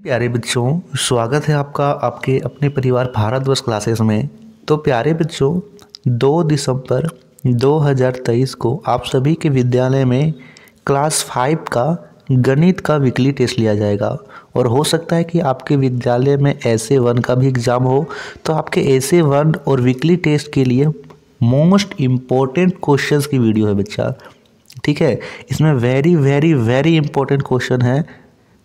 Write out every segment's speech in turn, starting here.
प्यारे बच्चों, स्वागत है आपका आपके अपने परिवार भारतवर्ष क्लासेस में। तो प्यारे बच्चों, 2 दिसंबर 2023 को आप सभी के विद्यालय में क्लास 5 का गणित का वीकली टेस्ट लिया जाएगा और हो सकता है कि आपके विद्यालय में ऐसे 1 का भी एग्ज़ाम हो। तो आपके ऐसे 1 और वीकली टेस्ट के लिए मोस्ट इम्पोर्टेंट क्वेश्चंस की वीडियो है बच्चा, ठीक है। इसमें very very very important question है,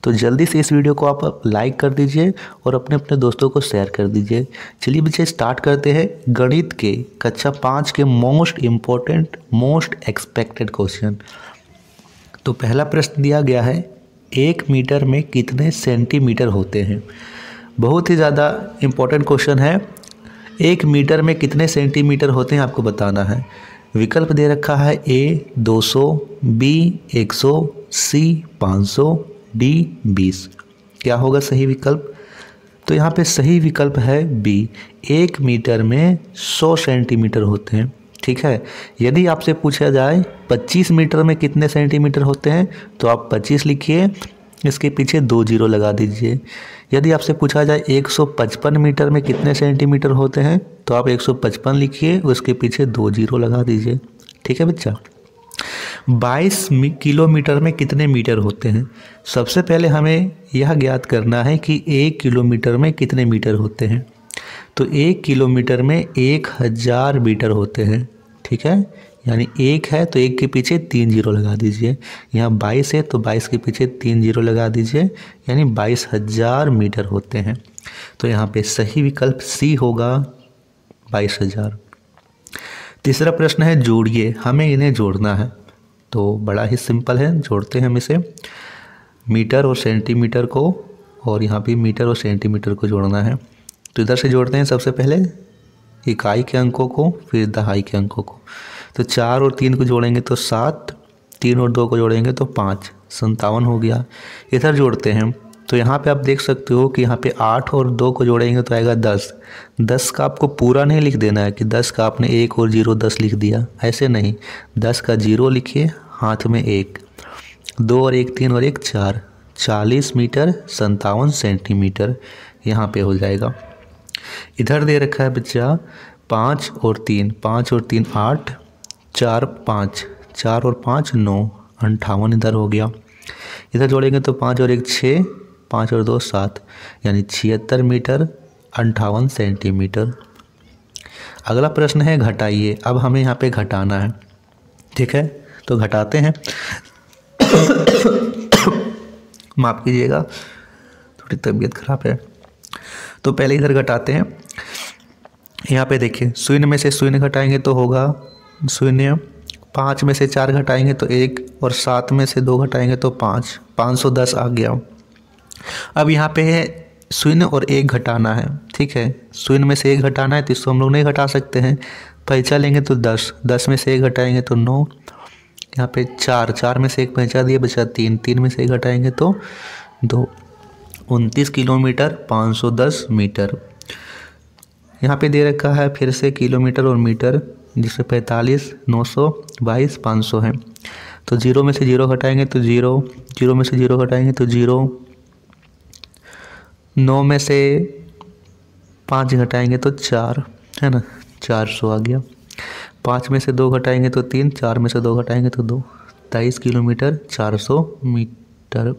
तो जल्दी से इस वीडियो को आप लाइक कर दीजिए और अपने अपने दोस्तों को शेयर कर दीजिए। चलिए बच्चे स्टार्ट करते हैं गणित के कक्षा 5 के most important most expected question. तो पहला प्रश्न दिया गया है, 1 मीटर में कितने सेंटीमीटर होते हैं। बहुत ही ज़्यादा इम्पोर्टेंट क्वेश्चन है। 1 मीटर में कितने सेंटीमीटर होते हैं आपको बताना है। विकल्प दे रखा है A 200, B 100, C 500, D 20। क्या होगा सही विकल्प? तो यहाँ पे सही विकल्प है B, 1 मीटर में 100 सेंटीमीटर होते हैं, ठीक है। यदि आपसे पूछा जाए 25 मीटर में कितने सेंटीमीटर होते हैं तो आप 25 लिखिए, इसके पीछे 2 जीरो लगा दीजिए। यदि आपसे पूछा जाए 155 मीटर में कितने सेंटीमीटर होते हैं तो आप 155 लिखिए, उसके पीछे 2 जीरो लगा दीजिए, ठीक है बच्चा। 22 किलोमीटर में कितने मीटर होते हैं। सबसे पहले हमें यह ज्ञात करना है कि 1 किलोमीटर में कितने मीटर होते हैं। तो 1 किलोमीटर में 1000 मीटर होते हैं, ठीक है। यानी 1 है तो 1 के पीछे 3 जीरो लगा दीजिए। यहाँ 22 है तो 22 के पीछे 3 जीरो लगा दीजिए, यानी 22,000 मीटर होते हैं। तो यहाँ पे सही विकल्प C होगा, 22,000। तीसरा प्रश्न है, जोड़िए, हमें इन्हें जोड़ना है। तो बड़ा ही सिंपल है, जोड़ते हैं हम इसे। मीटर और सेंटीमीटर को, और यहाँ भी मीटर और सेंटीमीटर को जोड़ना है। तो इधर से जोड़ते हैं सबसे पहले इकाई के अंकों को, फिर दहाई के अंकों को। तो 4 और 3 को जोड़ेंगे तो 7, 3 और 2 को जोड़ेंगे तो 5, 57 हो गया। इधर जोड़ते हैं तो यहाँ पे आप देख सकते हो कि यहाँ पे 8 और 2 को जोड़ेंगे तो आएगा 10। 10 का आपको पूरा नहीं लिख देना है कि 10 का आपने 1 और 0 10 लिख दिया, ऐसे नहीं। 10 का 0 लिखिए, हाथ में 1, 2 और 1 3 और 1 4, 40 मीटर 57 सेंटीमीटर यहाँ पे हो जाएगा। इधर दे रखा है बच्चा 5 और 3, 5 और 3 8, 4 5, 4 और 5 9, 58 इधर हो गया। इधर जोड़ेंगे तो 5 और 1 6, 5 और 2 7, यानी 76 मीटर 58 सेंटीमीटर। अगला प्रश्न है, घटाइए। अब हमें यहाँ पे घटाना है, ठीक है। तो घटाते हैं। माफ़ कीजिएगा, थोड़ी तबीयत खराब है। तो पहले इधर घटाते हैं। यहाँ पे देखिए, शून्य में से शून्य घटाएंगे तो होगा 0, 5 में से 4 घटाएंगे तो 1, और 7 में से 2 घटाएंगे तो 5, 510 आ गया। अब यहाँ पे है 0 और 1 घटाना है, ठीक है। 0 में से 1 घटाना है तो इसको हम लोग नहीं घटा सकते हैं, पैंचा लेंगे तो 10, 10 में से 1 घटाएंगे तो 9। यहाँ पे 4, 4 में से 1 पैंचा दिया, बचा 3, 3 में से 1 घटाएंगे तो 2, 29 किलोमीटर 510 मीटर। यहाँ पे दे रखा है फिर से किलोमीटर और मीटर, जिससे 45, 900, 22, 500 है। तो 0 में से 0 घटाएंगे तो 0, 0 में से 0 घटाएंगे तो 0, 9 में से 5 घटाएंगे तो 4, है ना, 400 आ गया। 5 में से 2 घटाएंगे तो 3, 4 में से 2 घटाएंगे तो 2, 23 किलोमीटर 400 मीटर।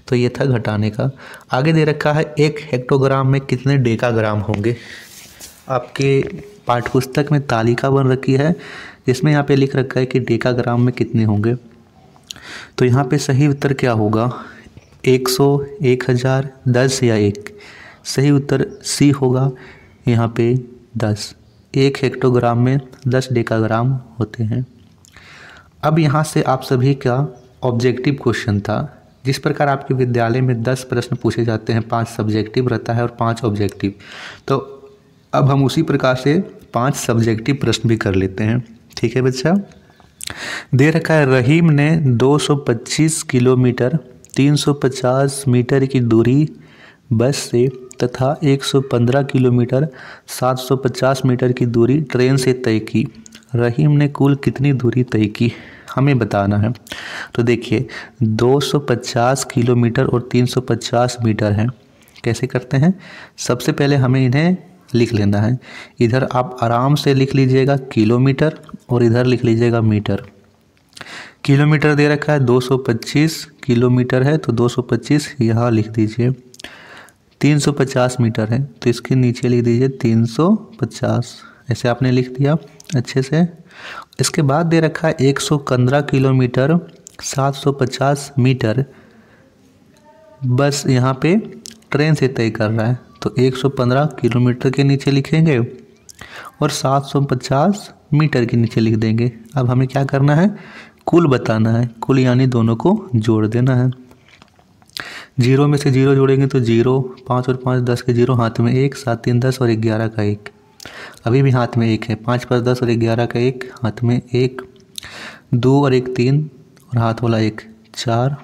तो ये था घटाने का। आगे दे रखा है, 1 हेक्टोग्राम में कितने डेकाग्राम होंगे। आपके पाठ्यपुस्तक में तालिका बन रखी है, जिसमें यहाँ पे लिख रखा है कि डेकाग्राम में कितने होंगे। तो यहाँ पे सही उत्तर क्या होगा, 100, 1000, 10 या 1। सही उत्तर C होगा, यहाँ पे 10। 1 हेक्टोग्राम में 10 डेकाग्राम होते हैं। अब यहाँ से आप सभी का ऑब्जेक्टिव क्वेश्चन था। जिस प्रकार आपके विद्यालय में 10 प्रश्न पूछे जाते हैं, 5 सब्जेक्टिव रहता है और 5 ऑब्जेक्टिव, तो अब हम उसी प्रकार से 5 सब्जेक्टिव प्रश्न भी कर लेते हैं, ठीक है बच्चा। दे रखा है, रहीम ने 225 किलोमीटर 350 मीटर की दूरी बस से तथा 115 किलोमीटर 750 मीटर की दूरी ट्रेन से तय की। रहीम ने कुल कितनी दूरी तय की। हमें बताना है। तो देखिए 250 किलोमीटर और 350 मीटर है। कैसे करते हैं, सबसे पहले हमें इन्हें लिख लेना है। इधर आप आराम से लिख लीजिएगा किलोमीटर और इधर लिख लीजिएगा मीटर। किलोमीटर दे रखा है 225 किलोमीटर है तो 225 यहाँ लिख दीजिए। 350 मीटर है तो इसके नीचे लिख दीजिए 350। ऐसे आपने लिख दिया अच्छे से। इसके बाद दे रखा है 115 किलोमीटर 750 मीटर, बस यहाँ पे ट्रेन से तय कर रहा है तो 115 किलोमीटर के नीचे लिखेंगे और 750 मीटर के नीचे लिख देंगे। अब हमें क्या करना है, कुल बताना है, कुल यानी दोनों को जोड़ देना है। 0 में से 0 जोड़ेंगे तो 0, 5 और 5 10 के 0, हाथ में 1, 7 3 10 और 11 का 1, अभी भी हाथ में 1 है। 5 5 10 और 11 का 1, हाथ में 1, 2 और 1 3 और हाथ वाला 1, 4,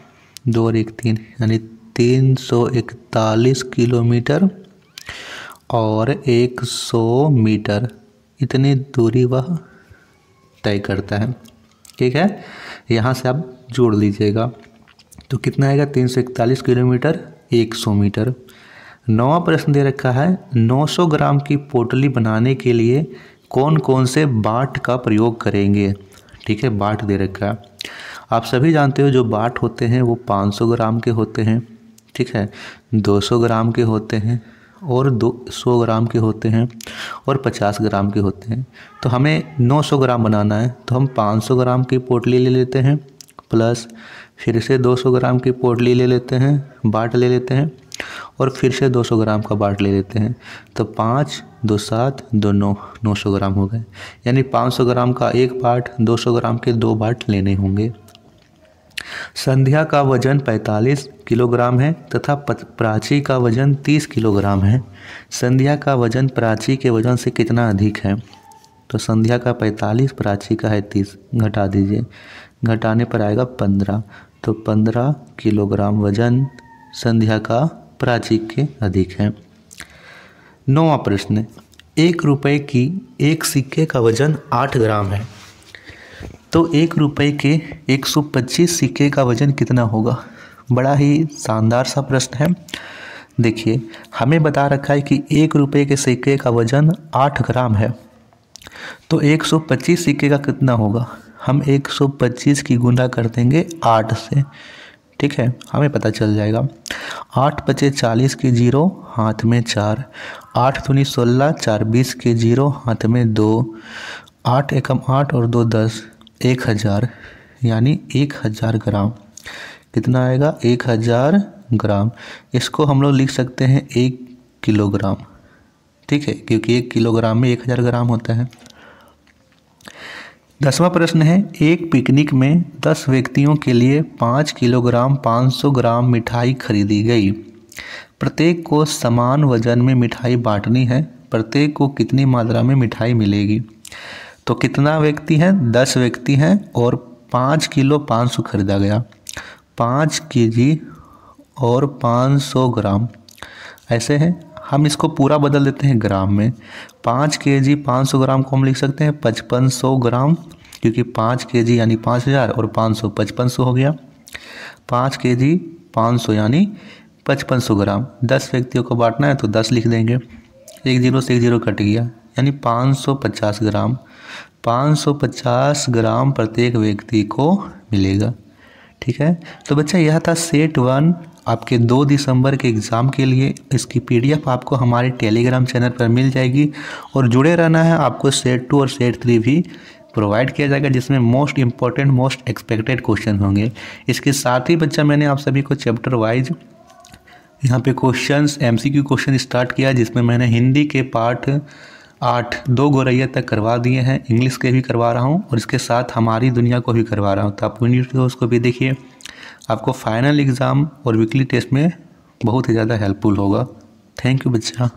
2 और 1 3, यानी 341 किलोमीटर और 100 मीटर, इतनी दूरी वह तय करता है। ठीक है, यहाँ से आप जोड़ लीजिएगा तो कितना आएगा, 341 किलोमीटर 100 मीटर। 9वां प्रश्न दे रखा है 900 ग्राम की पोटली बनाने के लिए कौन कौन से बाट का प्रयोग करेंगे। ठीक है, बाट दे रखा है। आप सभी जानते हो जो बाट होते हैं वो 500 ग्राम के होते हैं। ठीक है, 200 ग्राम के होते हैं और 200 ग्राम के होते हैं और 50 ग्राम के होते हैं। तो हमें 900 ग्राम बनाना है तो हम 500 ग्राम की पोटली ले लेते हैं, प्लस फिर से 200 ग्राम की पोटली ले लेते हैं, बाट ले लेते हैं और फिर से 200 ग्राम का बाट ले लेते हैं। तो 5 2 7 2 9, 900 ग्राम हो गए। यानी 500 ग्राम का एक बाट, 200 ग्राम के 2 बाट लेने होंगे। संध्या का वजन 45 किलोग्राम है तथा प्राची का वजन 30 किलोग्राम है। संध्या का वजन प्राची के वजन से कितना अधिक है। तो संध्या का 45, प्राची का है 30, घटा दीजिए, घटाने पर आएगा 15। तो 15 किलोग्राम वजन संध्या का प्राची के अधिक है। 9वां प्रश्न, 1 रुपये की एक सिक्के का वजन 8 ग्राम है तो 1 रुपये के 125 सिक्के का वजन कितना होगा। बड़ा ही शानदार सा प्रश्न है। देखिए हमें बता रखा है कि 1 रुपये के सिक्के का वजन 8 ग्राम है तो 125 सिक्के का कितना होगा। हम 125 की गुना कर देंगे 8 से। ठीक है, हमें पता चल जाएगा। 8 पचे 40 के 0, हाथ में 4, 8 दूनी 16, 4 20 के 0, हाथ में 2, 8 एकम 8 और 2 10, 1000, यानी 1000 ग्राम। कितना आएगा, 1000 ग्राम। इसको हम लोग लिख सकते हैं 1 किलोग्राम। ठीक है, क्योंकि 1 किलोग्राम में 1000 ग्राम होता है। 10वां प्रश्न है, एक पिकनिक में 10 व्यक्तियों के लिए 5 किलोग्राम 500 ग्राम मिठाई खरीदी गई। प्रत्येक को समान वजन में मिठाई बांटनी है, प्रत्येक को कितनी मात्रा में मिठाई मिलेगी। तो कितना व्यक्ति हैं, 10 व्यक्ति हैं और 5 किलो 500 खरीदा गया। 5 केजी और 500 ग्राम, ऐसे हैं। हम इसको पूरा बदल देते हैं ग्राम में। 5 केजी 500 ग्राम को हम लिख सकते हैं 5500 ग्राम, क्योंकि 5 केजी यानी 5000 और 500 5500 हो गया। 5 केजी 500 यानी 5500 ग्राम। 10 व्यक्तियों को बांटना है तो 10 लिख देंगे, 1 0 से 1 0 कट गया, यानी 550 ग्राम। 550 ग्राम प्रत्येक व्यक्ति को मिलेगा। ठीक है, तो बच्चा यह था सेट 1 आपके 2 दिसंबर के एग्ज़ाम के लिए। इसकी PDF आपको हमारे टेलीग्राम चैनल पर मिल जाएगी और जुड़े रहना है। आपको सेट 2 और सेट 3 भी प्रोवाइड किया जाएगा, जिसमें most important most expected question होंगे। इसके साथ ही बच्चा मैंने आप सभी को चैप्टर वाइज यहाँ पे क्वेश्चंस MCQ क्वेश्चन स्टार्ट किया, जिसमें मैंने हिंदी के पार्ट 8 2 गौरैया तक करवा दिए हैं, इंग्लिश के भी करवा रहा हूँ और इसके साथ हमारी दुनिया को भी करवा रहा हूँ। तो आप वीडियोस को भी देखिए, आपको फाइनल एग्ज़ाम और वीकली टेस्ट में बहुत ही ज़्यादा हेल्पफुल होगा। थैंक यू बच्चा।